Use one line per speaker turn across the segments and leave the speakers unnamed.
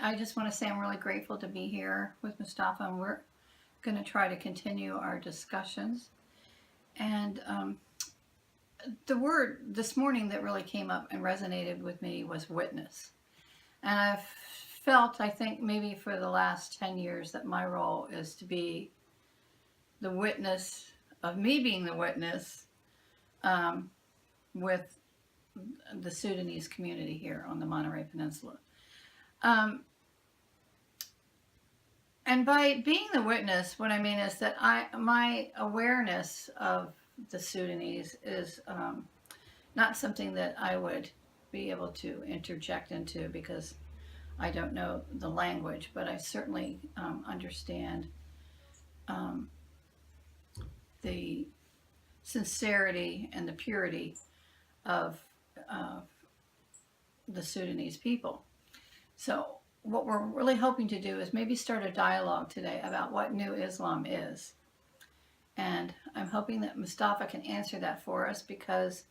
I just want to say I'm really grateful to be here with Mustafa, and we're going to try to continue our discussions. And the word this morning that really came up and resonated with me was witness. And I've felt, I think, maybe for the last 10 years that my role is to be the witness of me being the witness um, with the Sudanese community here on the Monterey Peninsula. Um, and by being the witness, what I mean is that my awareness of the Sudanese is not something that I would be able to interject into because I don't know the language, but I certainly understand um, the sincerity and the purity of uh, the Sudanese people. So what we're really hoping to do is maybe start a dialogue today about what New Islam is. And I'm hoping that Mustafa can answer that for us, because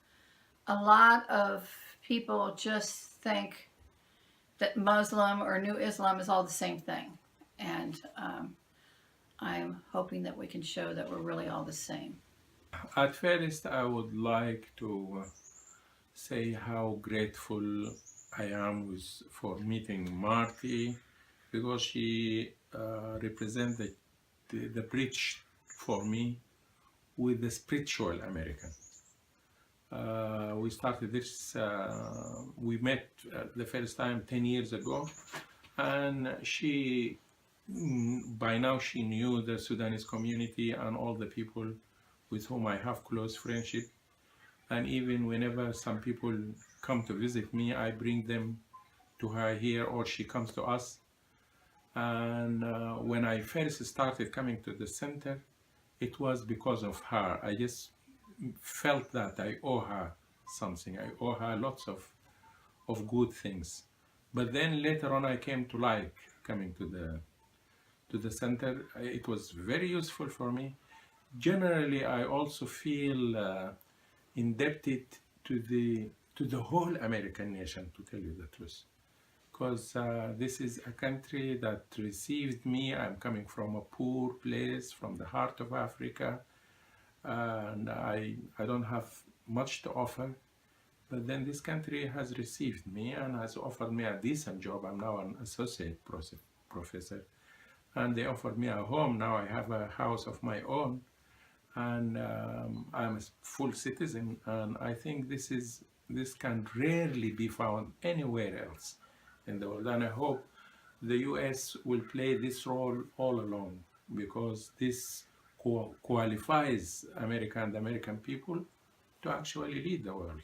a lot of people just think that Muslim or New Islam is all the same thing. And I'm hoping that we can show that we're really all the same.
At first, I would like to say how grateful I am for meeting Marty, because she represented the bridge for me with the spiritual American. We started this, we met the first time 10 years ago, and she, by now she knew the Sudanese community and all the people with whom I have close friendship. And even whenever some people come to visit me, I bring them to her here, or she comes to us. And when I first started coming to the center, it was because of her. I just felt that I owe her something. I owe her lots of good things. But then later on, I came to like coming to the center. It was very useful for me. Generally, I also feel indebted to the whole American nation, to tell you the truth, because this is a country that received me. I'm coming from a poor place, from the heart of Africa, and I don't have much to offer. But then this country has received me and has offered me a decent job. I'm now an associate professor, and they offered me a home. Now I have a house of my own, and I'm a full citizen. And I think this can rarely be found anywhere else in the world. And I hope the US will play this role all along, because this qualifies America and the American people to actually lead the world.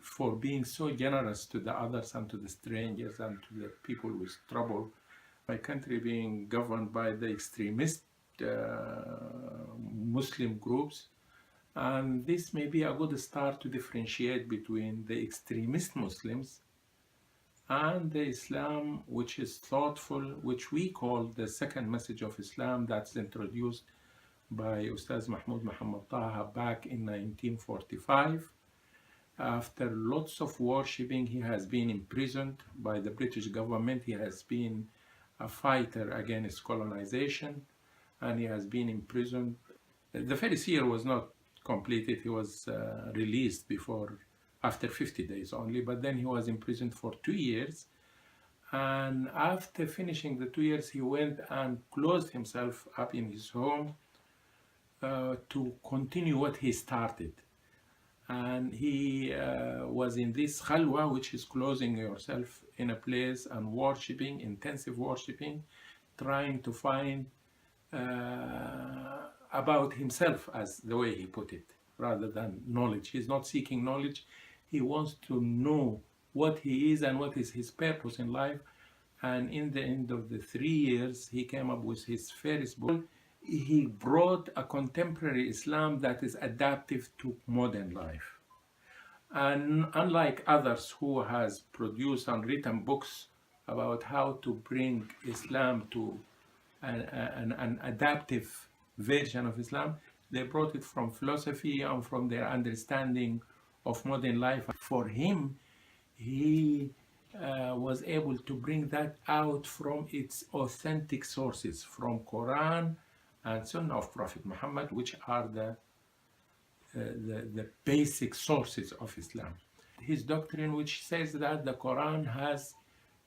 For being so generous to the others and to the strangers and to the people with trouble. My country being governed by the extremist Muslim groups, and this may be a good start to differentiate between the extremist Muslims and the Islam which is thoughtful, which we call the second message of Islam, that's introduced by Ustaz Mahmoud Muhammad Taha back in 1945. After lots of worshipping, he has been imprisoned by the British government. He has been a fighter against colonization, and he has been imprisoned. The first year was not completed. He was released after 50 days only, but then he was imprisoned for 2 years. And after finishing the 2 years, he went and closed himself up in his home to continue what he started. And he was in this khalwa, which is closing yourself in a place and worshipping, intensive worshipping, trying to find about himself, as the way he put it, rather than knowledge. He's not seeking knowledge. He wants to know what he is and what is his purpose in life. And in the end of the 3 years, he came up with his first book. He brought a contemporary Islam that is adaptive to modern life. And unlike others who has produced and written books about how to bring Islam to an adaptive version of Islam, they brought it from philosophy and from their understanding of modern life. For him, he was able to bring that out from its authentic sources, from Quran and Sunnah of Prophet Muhammad, which are the basic sources of Islam. His doctrine, which says that the Quran has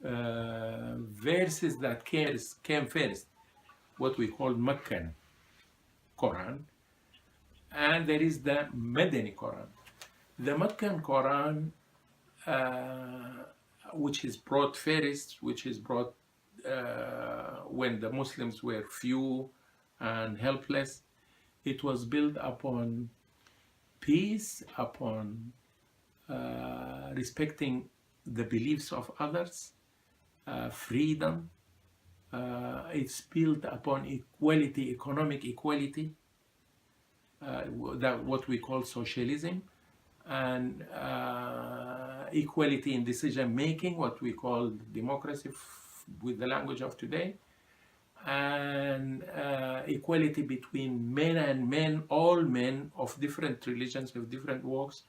verses that came first, what we call Meccan Quran, and there is the Madani Quran. The Meccan Quran, which is brought first, which is brought when the Muslims were few and helpless, it was built upon peace, upon respecting the beliefs of others, freedom. It's built upon equality, economic equality, that what we call socialism, and equality in decision making, what we call democracy with the language of today, and equality between men and men, all men of different religions, of different walks,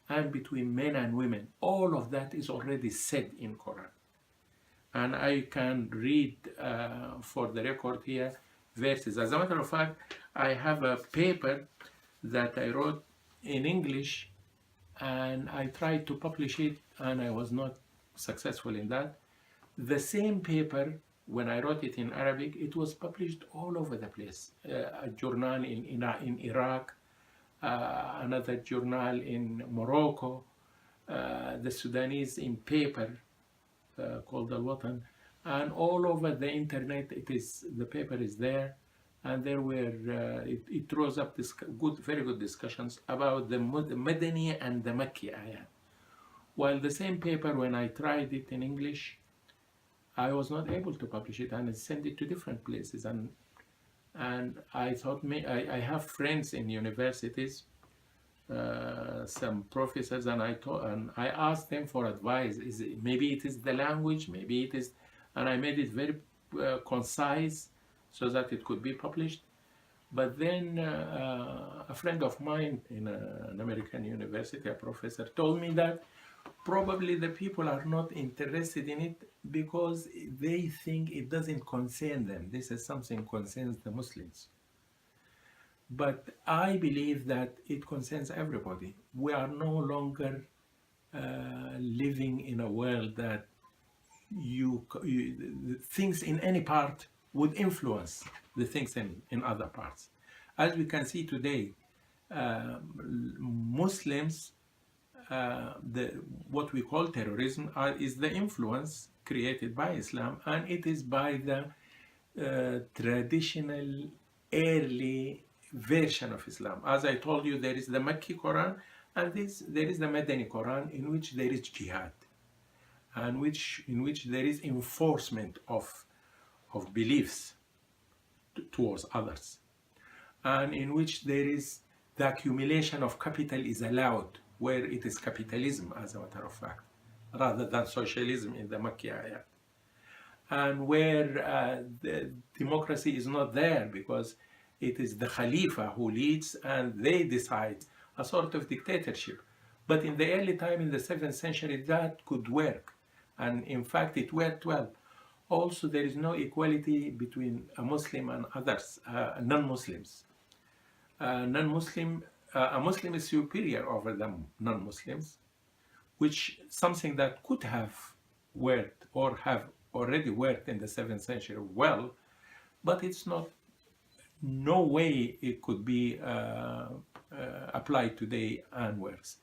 and between men and women. All of that is already said in Quran. And I can read for the record here verses. As a matter of fact, I have a paper that I wrote in English, and I tried to publish it, and I was not successful in that. The same paper, when I wrote it in Arabic, it was published all over the place. A journal in Iraq, another journal in Morocco, the Sudanese in paper called Al Watan, and all over the internet. The paper is there, and there were it throws up this very good discussions about the Madani and the Makki ayat. While the same paper, when I tried it in English, I was not able to publish it, and I sent it to different places. And I thought, I have friends in universities, some professors, and I asked them for advice. Maybe it is the language, maybe it is, and I made it very concise so that it could be published. But then a friend of mine in an American university, a professor, told me that probably the people are not interested in it because they think it doesn't concern them. This is something concerns the Muslims. But I believe that it concerns everybody. We are no longer living in a world that things in any part would influence the things in other parts. As we can see today, Muslims, what we call terrorism, is the influence created by Islam, and it is by the traditional early version of Islam. As I told you, there is the Makki Quran, and there is the Madani Quran, in which there is jihad, and in which there is enforcement of beliefs towards others, and in which there is the accumulation of capital is allowed, where it is capitalism, as a matter of fact, rather than socialism in the Makki ayat, and where the democracy is not there because it is the Khalifa who leads and they decide, a sort of dictatorship. But in the early time, in the 7th century, that could work, and in fact it worked well. Also, there is no equality between a Muslim and others, non-Muslims. A Muslim is superior over the non-Muslims, which something that could have worked or have already worked in the 7th century well, but it's not. No way it could be applied today and works.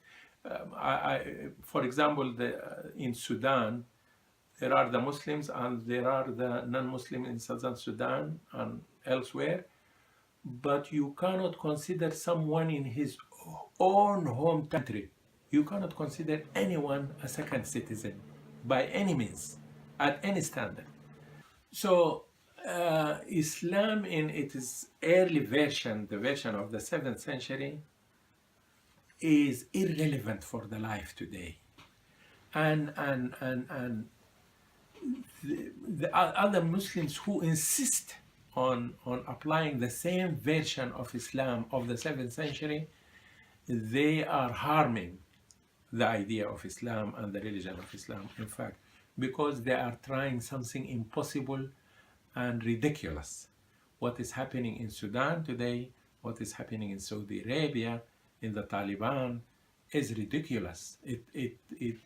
For example, in Sudan, there are the Muslims and there are the non-Muslims in Southern Sudan and elsewhere, but you cannot consider someone in his own home country. You cannot consider anyone a second citizen by any means, at any standard. So Islam in its early version, the version of the 7th century, is irrelevant for the life today. And the other Muslims who insist on applying the same version of Islam of the 7th century, they are harming the idea of Islam and the religion of Islam. In fact, because they are trying something impossible and ridiculous. What is happening in Sudan today, what is happening in Saudi Arabia, in the Taliban, is ridiculous. It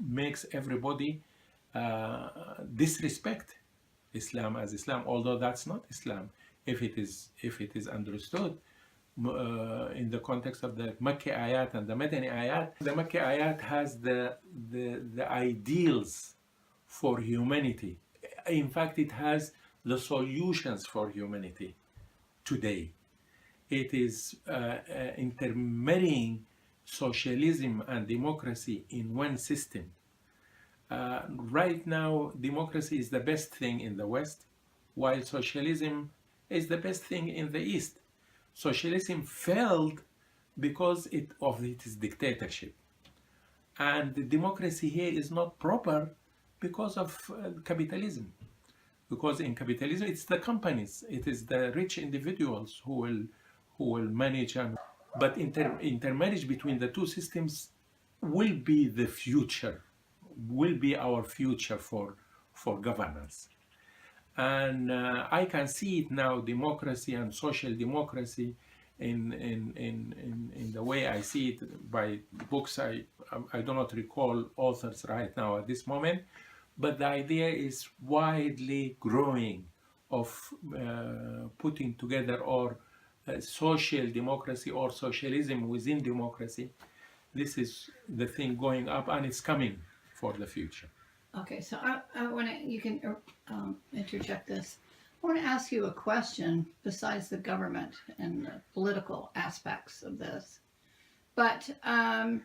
makes everybody disrespect Islam as Islam, although that's not Islam. If it is understood in the context of the Makki ayat and the Madani ayat, the Makki ayat has the ideals for humanity. In fact, it has the solutions for humanity today. It is intermarrying socialism and democracy in one system. Right now, democracy is the best thing in the West, while socialism is the best thing in the East. Socialism failed because of its dictatorship. And the democracy here is not proper because of capitalism. Because in capitalism, it's the companies, it is the rich individuals who will manage. But intermarriage between the two systems will be the future, will be our future for governance. And I can see it now, democracy and social democracy, in the way I see it by books. I do not recall authors right now at this moment, but the idea is widely growing of putting together or social democracy or socialism within democracy. This is the thing going up, and it's coming for the future.
Okay, so I want to, you can interject this. I want to ask you a question besides the government and the political aspects of this. But and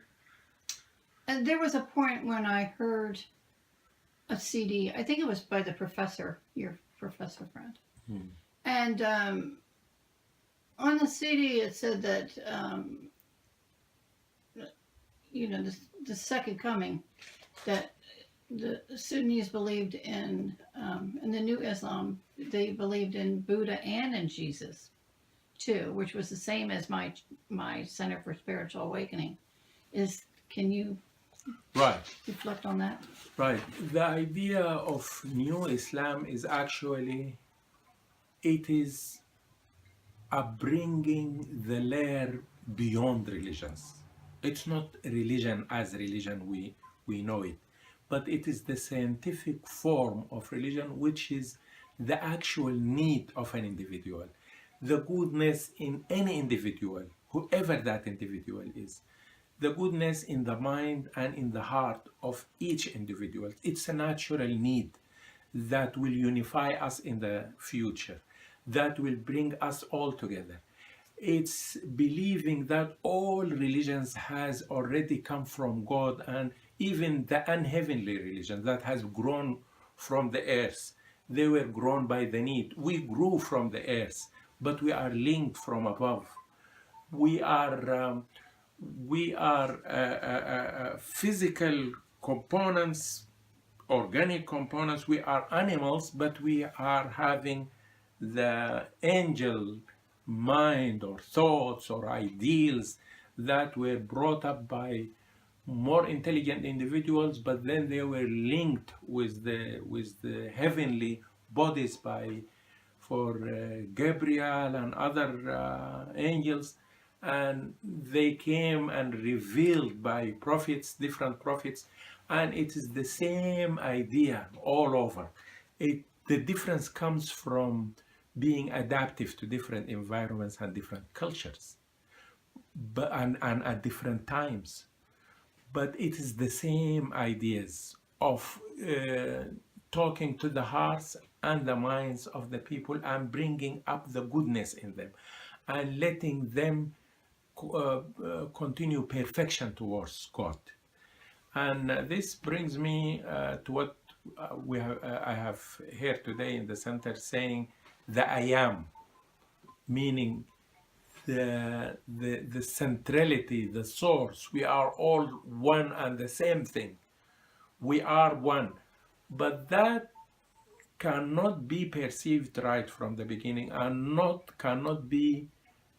there was a point when I heard a CD, I think it was by the professor, your professor friend. And on the CD it said that, you know, the second coming, that the Sunnis believed in the new Islam, they believed in Buddha and in Jesus too, which was the same as my Center for Spiritual Awakening. Can you reflect on that?
Right. The idea of new Islam is actually, it is bringing the layer beyond religions. It's not religion as religion we know it, but it is the scientific form of religion, which is the actual need of an individual, the goodness in any individual, whoever that individual is, the goodness in the mind and in the heart of each individual. It's a natural need that will unify us in the future, that will bring us all together. It's believing that all religions has already come from God, and even the unheavenly religion that has grown from the earth, they were grown by the need. We grew from the earth, but we are linked from above. We are physical components, organic components. We are animals, but we are having the angel mind or thoughts or ideals that were brought up by more intelligent individuals, but then they were linked with the heavenly bodies for Gabriel and other angels, and they came and revealed by prophets, different prophets, and it is the same idea all over. The difference comes from being adaptive to different environments and different cultures, and at different times. But it is the same ideas of talking to the hearts and the minds of the people and bringing up the goodness in them and letting them continue perfection towards God. And this brings me to what I have here today in the center, saying the I am, meaning the centrality, the source. We are all one and the same thing. We are one. But that cannot be perceived right from the beginning, and cannot be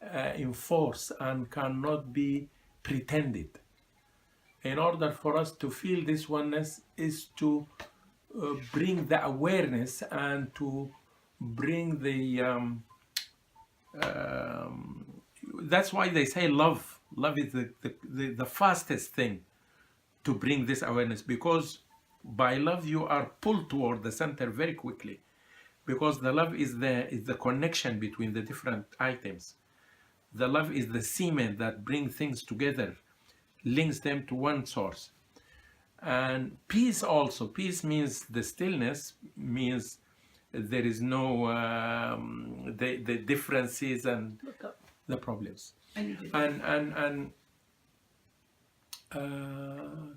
enforced, and cannot be pretended. in order for us to feel this oneness is to bring the awareness and to bring the that's why they say love. Love is the fastest thing to bring this awareness, because by love you are pulled toward the center very quickly, because the love is the connection between the different items. The love is the cement that brings things together, links them to one source. And peace also. Peace means the stillness, means there is no the differences and
Look up.
the problems.
I need to.
And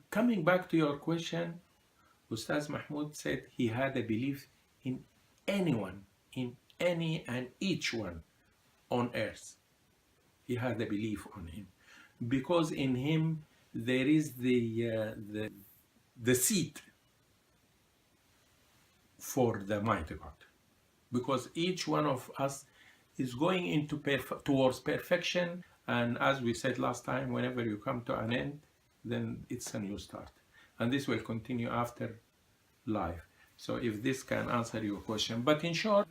coming back to your question, Ustaz Mahmoud said he had a belief in anyone, in any and each one on earth. He had a belief on him, because in him there is the seed for the mighty God. Because each one of us is going into towards perfection, and as we said last time, whenever you come to an end, then it's a new start, and this will continue after life. So if this can answer your question, but in short,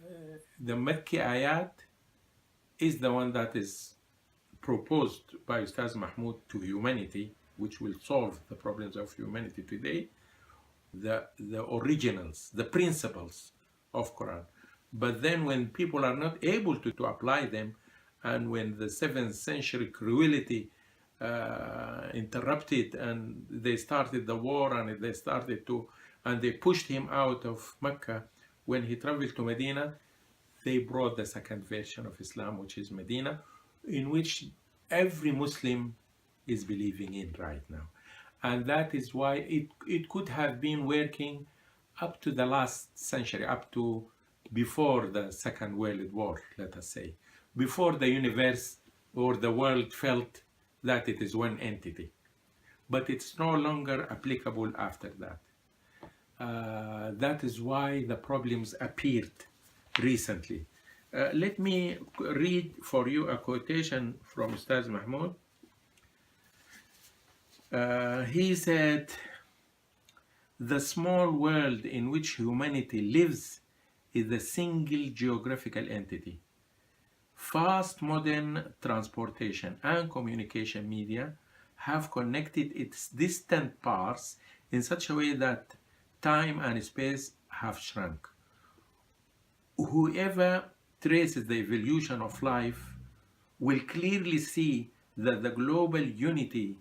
the Makki ayat is the one that is proposed by Ustaz Mahmoud to humanity, which will solve the problems of humanity today, the originals, the principles of Quran. But then when people are not able to apply them, and when the 7th century cruelty interrupted, and they started the war, and they pushed him out of Mecca, when he traveled to Medina, they brought the second version of Islam, which is Medina, in which every Muslim is believing in right now. And that is why it could have been working up to the last century, up to before the Second World War, let us say, before the universe or the world felt that it is one entity. But it's no longer applicable after that. That is why the problems appeared recently. Let me read for you a quotation from Ustaz Mahmoud. He said, "The small world in which humanity lives is a single geographical entity. Fast modern transportation and communication media have connected its distant parts in such a way that time and space have shrunk. Whoever traces the evolution of life will clearly see that the global unity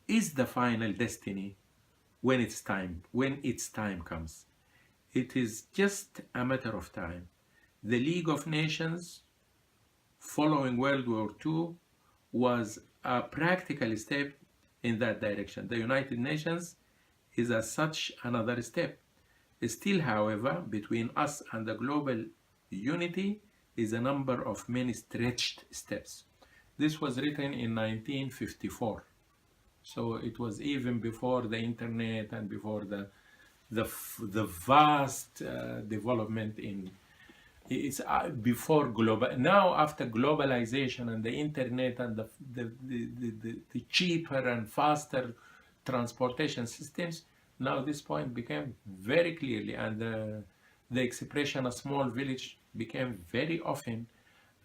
is the final destiny when its time comes. It is just a matter of time. The League of Nations, following World War II, was a practical step in that direction. The United Nations is as such another step. Still, however, between us and the global unity is a number of many stretched steps." This was written in 1954. So it was even before the internet and before the vast development in it's before global. Now after globalization and the internet and the cheaper and faster transportation systems, now this point became very clearly, and the expression "a small village" became very often,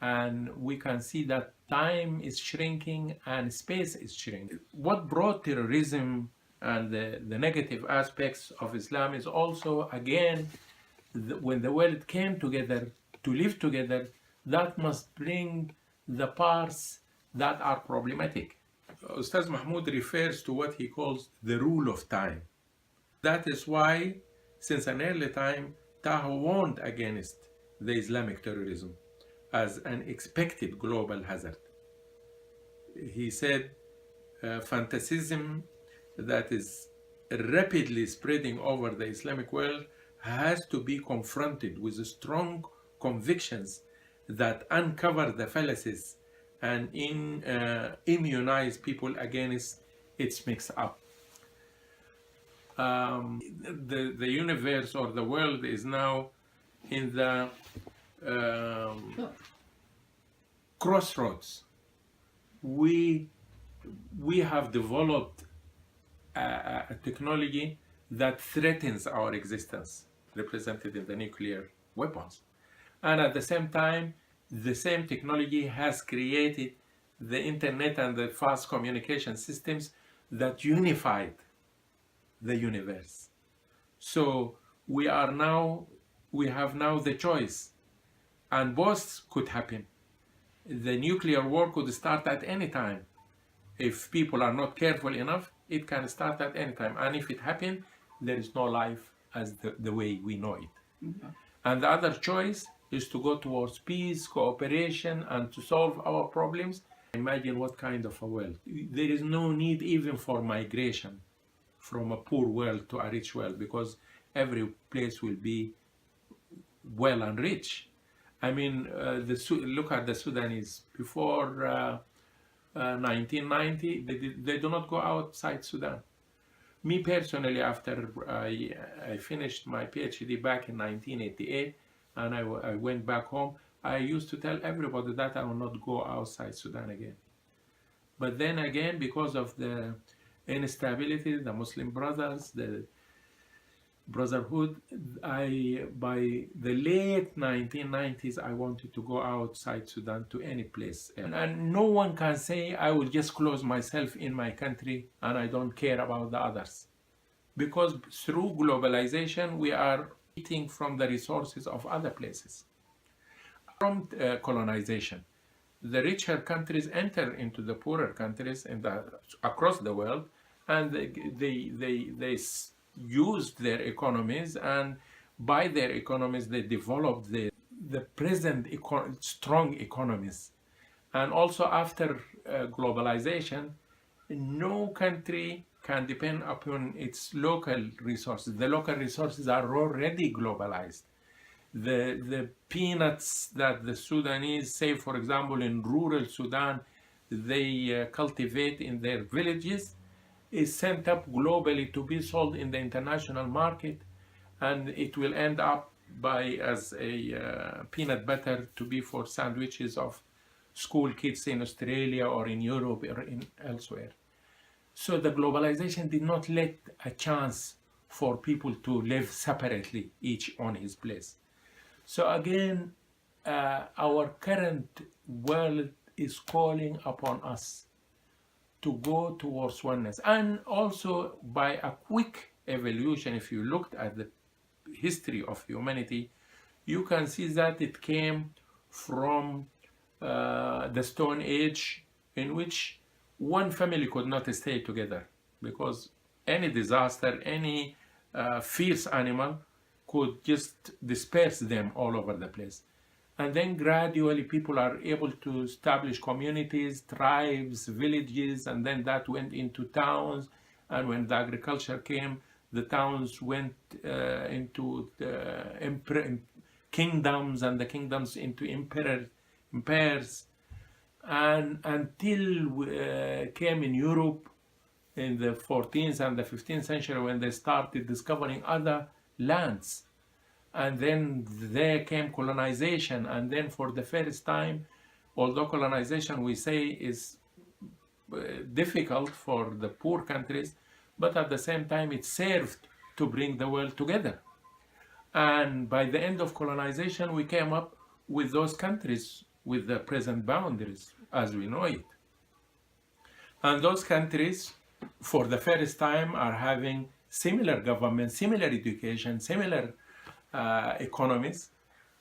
and we can see that time is shrinking and space is shrinking. What brought terrorism and the negative aspects of Islam is also, again, when the world came together to live together, that must bring the parts that are problematic. Ustaz Mahmoud refers to what he calls the rule of time. That is why, since an early time, Taha warned against the Islamic terrorism as an expected global hazard. He said, "Fanaticism that is rapidly spreading over the Islamic world has to be confronted with strong convictions that uncover the fallacies and immunize people against its mix-up." The universe or the world is now in the crossroads. We have developed a technology that threatens our existence, represented in the nuclear weapons. And at the same time, the same technology has created the internet and the fast communication systems that unified the universe. So we have now the choice, and both could happen. The nuclear war could start at any time. If people are not careful enough, it can start at any time. And if it happens, there is no life as the way we know it.
Mhm.
And the other choice is to go towards peace, cooperation, and to solve our problems. Imagine what kind of a world. There is no need even for migration from a poor world to a rich world, because every place will be well and rich. I mean, look at the Sudanese. Before 1990, they do not go outside Sudan. Me personally, after I finished my PhD back in 1988, and I went back home, I used to tell everybody that I will not go outside Sudan again. But then again, because of the instability, the Muslim Brothers, the Brotherhood, by the late 1990s, I wanted to go outside Sudan to any place. And no one can say I will just close myself in my country and I don't care about the others. Because through globalization, we are eating from the resources of other places. From colonization, the richer countries enter into the poorer countries across the world, and they used their economies, and by their economies they developed the present strong economies. And also after globalization, no country can depend upon its local resources. The local resources are already globalized. The peanuts that the Sudanese, say for example in rural Sudan, they cultivate in their villages, is sent up globally to be sold in the international market, and it will end up as a peanut butter to be for sandwiches of school kids in Australia or in Europe or elsewhere. So the globalization did not let a chance for people to live separately, each on his place. So again, our current world is calling upon us to go towards oneness. And also by a quick evolution, if you looked at the history of humanity, you can see that it came from the Stone Age, in which one family could not stay together, because any disaster, any fierce animal could just disperse them all over the place. And then gradually people are able to establish communities, tribes, villages, and then that went into towns. And when the agriculture came, the towns went into the kingdoms, and the kingdoms into empires. And until came in Europe in the 14th and the 15th century, when they started discovering other lands. And then there came colonization, and then for the first time, although colonization we say is difficult for the poor countries, but at the same time it served to bring the world together. And by the end of colonization, we came up with those countries with the present boundaries as we know it. And those countries, for the first time, are having similar government, similar education, similar economies.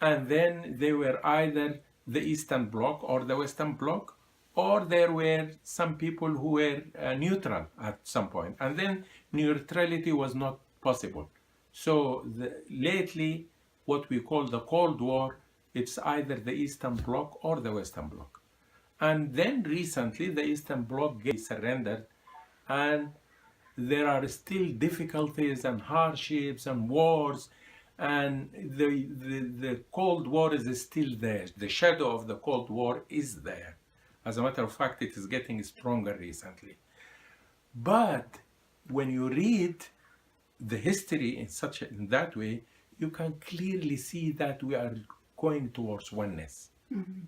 And then they were either the Eastern Bloc or the Western Bloc, or there were some people who were neutral at some point. And then neutrality was not possible. So lately, what we call the Cold War, it's either the Eastern Bloc or the Western Bloc. And then recently, the Eastern Bloc surrendered, and there are still difficulties and hardships and wars, and the Cold War is still there. The shadow of the Cold War is there. As a matter of fact, it is getting stronger recently. But when you read the history in that way, you can clearly see that we are going towards oneness. Mm-hmm.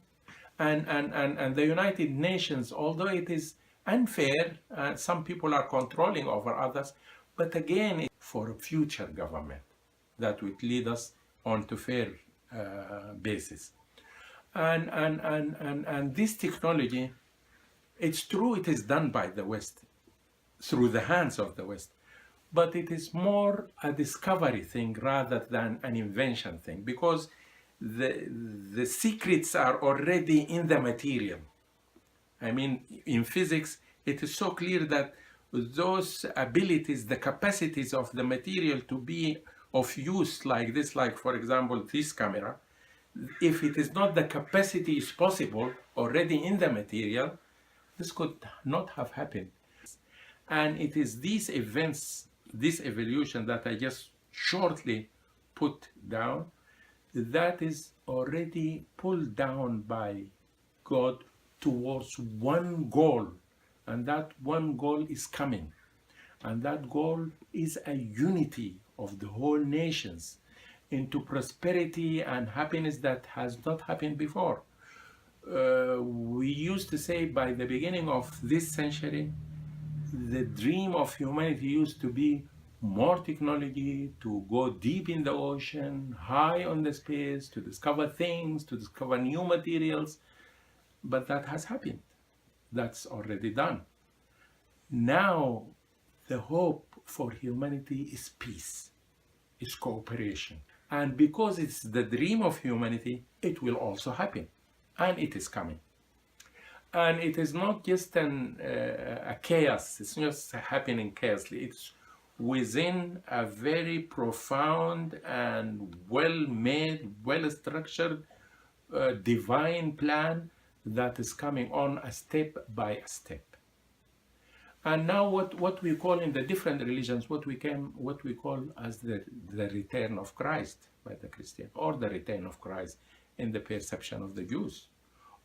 And the United Nations, although it is unfair. Some people are controlling over others, but again, it's for a future government that would lead us onto fair basis. And this technology, it's true, it is done by the West, through the hands of the West, but it is more a discovery thing rather than an invention thing, because the secrets are already in the material. I mean, in physics, it is so clear that those abilities, the capacities of the material to be of use like this, like for example, this camera, if it is not the capacity is possible already in the material, this could not have happened. And it is these events, this evolution that I just shortly put down, that is already pulled down by God towards one goal, and that one goal is coming, and that goal is a unity of the whole nations into prosperity and happiness that has not happened before. We used to say by the beginning of this century, the dream of humanity used to be more technology, to go deep in the ocean, high on the space, to discover things, to discover new materials. But that has happened. That's already done. Now, the hope for humanity is peace, is cooperation. And because it's the dream of humanity, it will also happen. And it is coming. And it is not just a chaos, it's not just happening chaosly. It's within a very profound and well-made, well-structured divine plan that is coming on a step by a step. And now what we call in the different religions, what we call as the return of Christ by the Christian, or the return of Christ in the perception of the Jews,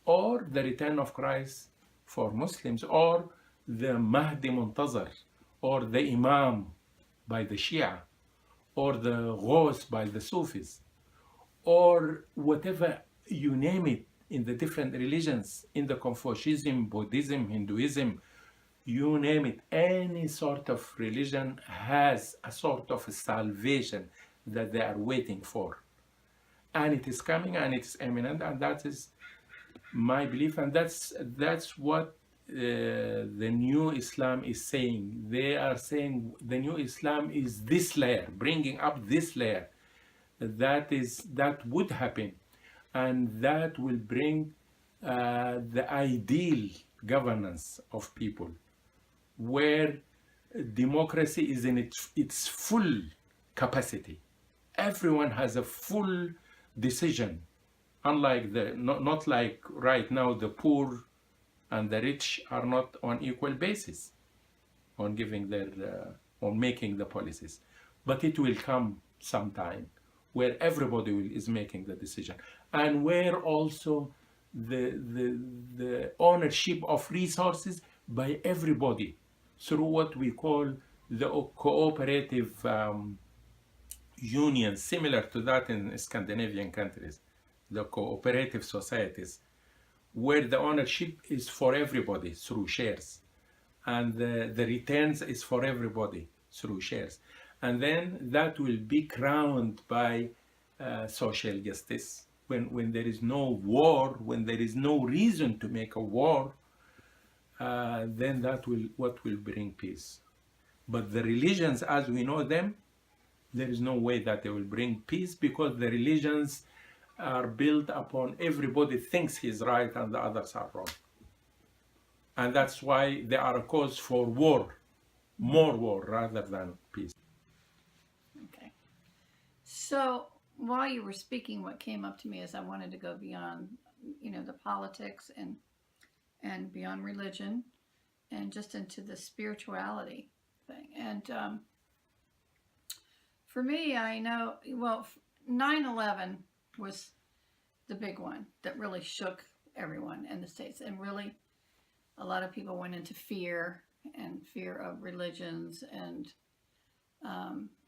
or the return of Christ for Muslims, or the Mahdi Muntazar, or the Imam by the Shia, or the Ghaus by the Sufis, or whatever you name it in the different religions, in the Confucianism, Buddhism, Hinduism, you name it, any sort of religion has a sort of a salvation that they are waiting for. And it is coming and it's imminent, and that is my belief, and that's what the new Islam is saying. They are saying the new Islam is this layer, bringing up this layer. That would happen, and that will bring the ideal governance of people, where democracy is in its full capacity. Everyone has a full decision, unlike not like right now the poor and the rich are not on equal basis on giving on making the policies. But it will come sometime where everybody is making the decision, and where also the ownership of resources by everybody through what we call the cooperative union, similar to that in Scandinavian countries, the cooperative societies, where the ownership is for everybody through shares, and the returns is for everybody through shares. And then that will be crowned by social justice. When there is no war, when there is no reason to make a war, then that will bring peace. But the religions as we know them, there is no way that they will bring peace, because the religions are built upon everybody thinks he's right and the others are wrong. And that's why they are a cause for war, more war rather than peace.
Okay. So while you were speaking, what came up to me is I wanted to go beyond, the politics and beyond religion, and just into the spirituality thing. And for me, I know, 9/11 was the big one that really shook everyone in the States, and really a lot of people went into fear of religions, and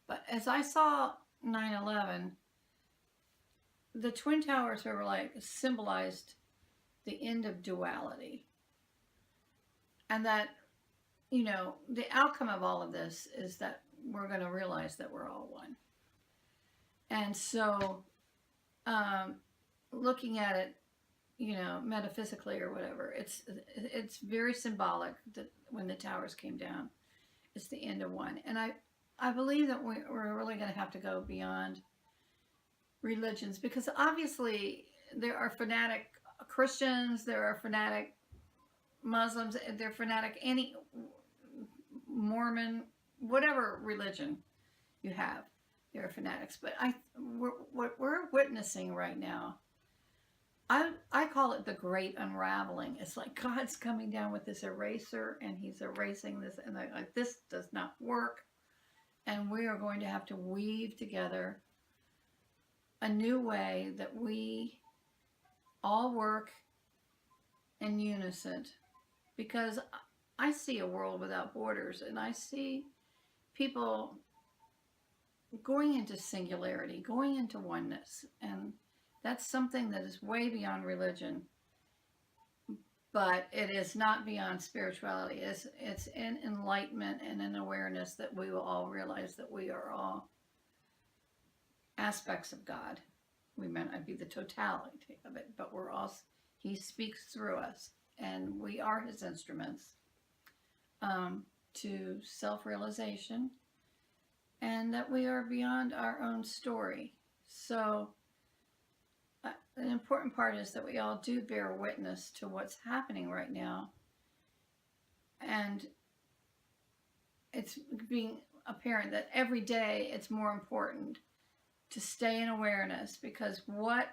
but as I saw 9/11, the Twin Towers were like symbolized the end of duality. and that, you know, the outcome of all of this is that we're going to realize that we're all one. And so, looking at it, you know, metaphysically or whatever, it's very symbolic that when the towers came down, it's the end of one. And I believe that we're really going to have to go beyond religions, because obviously there are fanatic Christians, there are fanatic Muslims, there are fanatic any Mormon, whatever religion you have, there are fanatics. But what we're witnessing right now, I call it the great unraveling. It's like God's coming down with this eraser and he's erasing this, and like, this does not work. And we are going to have to weave together a new way that we all work in unison. Because I see a world without borders, and I see people going into singularity, going into oneness. And that's something that is way beyond religion, but it is not beyond spirituality. It's in enlightenment and in awareness that we will all realize that we are all aspects of God. We may not be the totality of it, but we're all, he speaks through us, and we are his instruments to self-realization, and that we are beyond our own story. So an important part is that we all do bear witness to what's happening right now, and it's being apparent that every day it's more important to stay in awareness, because what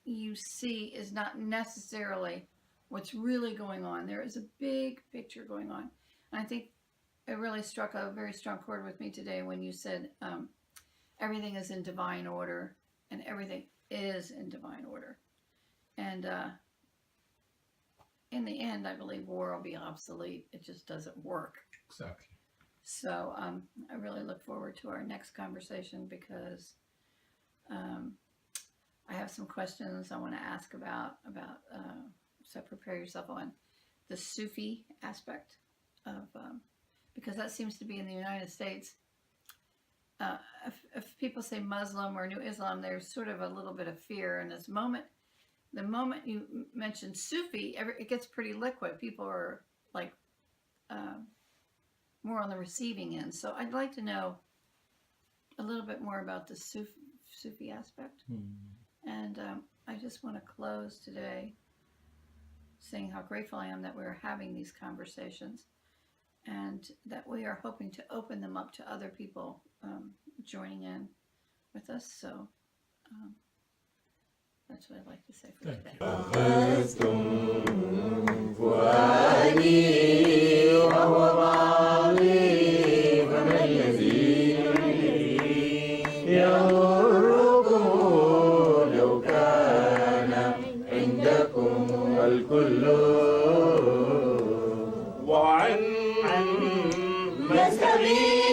you see is not necessarily what's really going on. There is a big picture going on. And I think it really struck a very strong chord with me today when you said everything is in divine order, and everything is in divine order. And in the end, I believe war will be obsolete. It just doesn't work.
Exactly.
So I really look forward to our next conversation, because I have some questions I want to ask about so prepare yourself on the Sufi aspect of, because that seems to be in the United States. If people say Muslim or New Islam, there's sort of a little bit of fear. And the moment you mention Sufi, it gets pretty liquid. People are like more on the receiving end. So I'd like to know a little bit more about the Sufi aspect. And I just want to close today saying how grateful I am that we're having these conversations, and that we are hoping to open them up to other people joining in with us. So that's what I'd like to say for today.
الكل وعن مذهبي